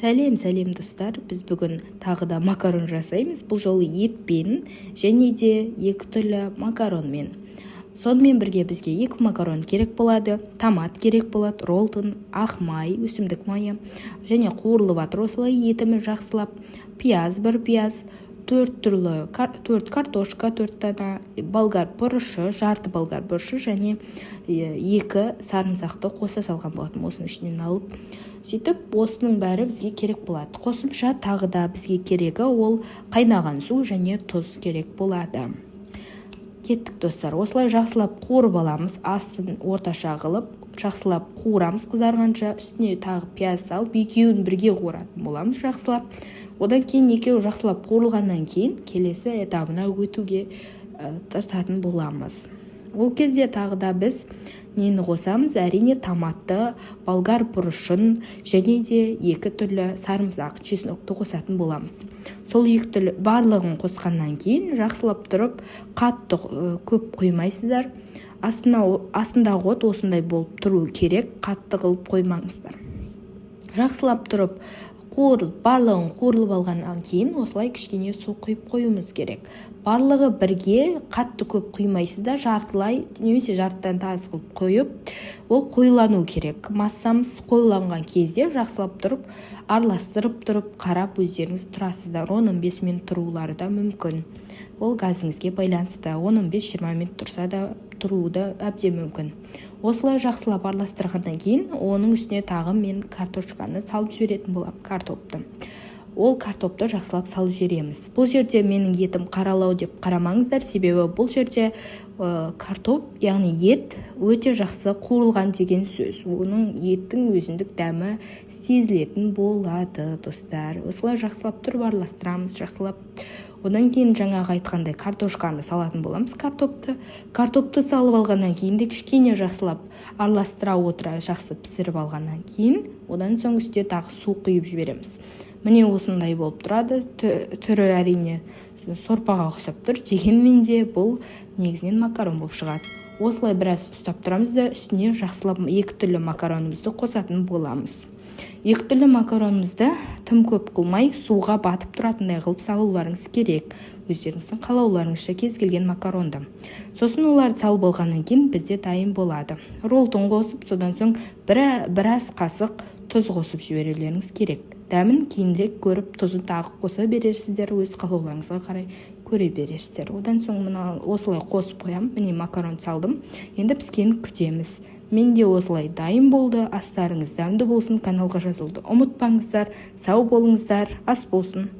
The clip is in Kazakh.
Сәлем достар, біз бүгін тағы да макарон жасаймыз. Бұл жолы етпен және де екі түрлі макаронмен. Сонымен бірге бізге екі макарон керек болады, томат керек болады, роллтон, ақ май, өсімдік майы және қуырылып жатыр осылай етіміз жақсылап, пияз, бір пияз, төрт картошка, 4 дана, болгар бұрышы, жарты болгар бұрышы және екі сарымсақты қоса салған болатын. Осының ішінен алып, сөйтіп осының бәрі бізге керек болады. Қосымша тағы да бізге керегі ол қайнаған су және тұз керек болады. Кеттік достар, осылай жақсылап қуырып аламыз, астын орташа қылып, жақсылап қуырамыз қызарғанша, үстіне тағы пияз салып, екеуін бірге қуыратын боламыз жақсылап. Одан кейін екеуі жақсылап қуырылғаннан кейін келесі этабына өтуге тырысатын боламыз. Ол кезде тағы да біз нені қосамыз? Әрине томатты, болгар бұрышын және де екі түрлі сарымсақ, чеснокты қосатын боламыз. Сол екі түрлі барлығын қосқаннан кейін жақсылап тұрып, қатты көп құймайсыздар. Астындағы от осындай болып тұру керек, қатты қылып қоймаңыздар. Жақсылап тұрып барлығын қуырылып алғаннан кейін осылай кішкене су құйып қоюымыз керек. Барлығы бірге қатты көп құймайсыздар, жартылай немесе жартыдан таз қылып қойып, ол қойлану керек. Массамыз қойланған кезде жақсылап тұрып, араластырып тұрып, қарап өздеріңіз тұрасыздар. 15 минут тұрулары да мүмкін. Ол газыңызге байланысты. 15-20 минут тұрса да тұруы да әбден мүмкін. Осылай жақсылап араластырғаннан кейін, оның үстіне тағы мен картошканы салып жіберетін болам, картопты. Ол картопты жақсылап салып жібереміз. Бұл жерде менің етім қаралау деп қарамаңыздар, себебі бұл жерде картоп, яғни ет өте жақсы қуырылған деген сөз. Оның еттің өзіндік дәмі сезілетін болады, достар. Осылай жақсылап тұрып араластырамыз, жақсылап. Одан кейін жаңағы айтқандай картошканы салатын боламыз, картопты салып алғаннан кейін де кішкене жақсылап араластыра отыра жақсы пісіріп алғаннан кейін, одан соң үстіне тағы су құйып жібереміз. Міне осындай болып тұрады, түрі әрине сорпаға ұқсап тұр, дегенмен де бұл негізінен макарон болып шығады. Осылай біраз ұстап тұрамыз да үстіне жақсылап екі түрлі макаронымызды қосатын боламыз. Екі түрлі макаронымызды тым көп қылмай суға батып тұратындай қылып салуларыңыз керек. Өздеріңіздің қалауларыңызша кез келген макаронды. Сосын оларды салып алғаннан кейін бізде дайын болады. Роллтон қосып, содан соң біраз қасық тұз қосып жіберулеріңіз керек. Дәмін кейінірек көріп, тұзын тағы қоса берерсіздер, өз қалауларыңызға қарай көре берерсіздер. Одан соң осылай қосып қоям. Міне макарон салдым. Енді піскенін күтеміз. Менде осылай дайын болды. Астарыңыз дәмді болсын, каналға жазылуды ұмытпаңыздар. Сау болыңыздар, ас болсын.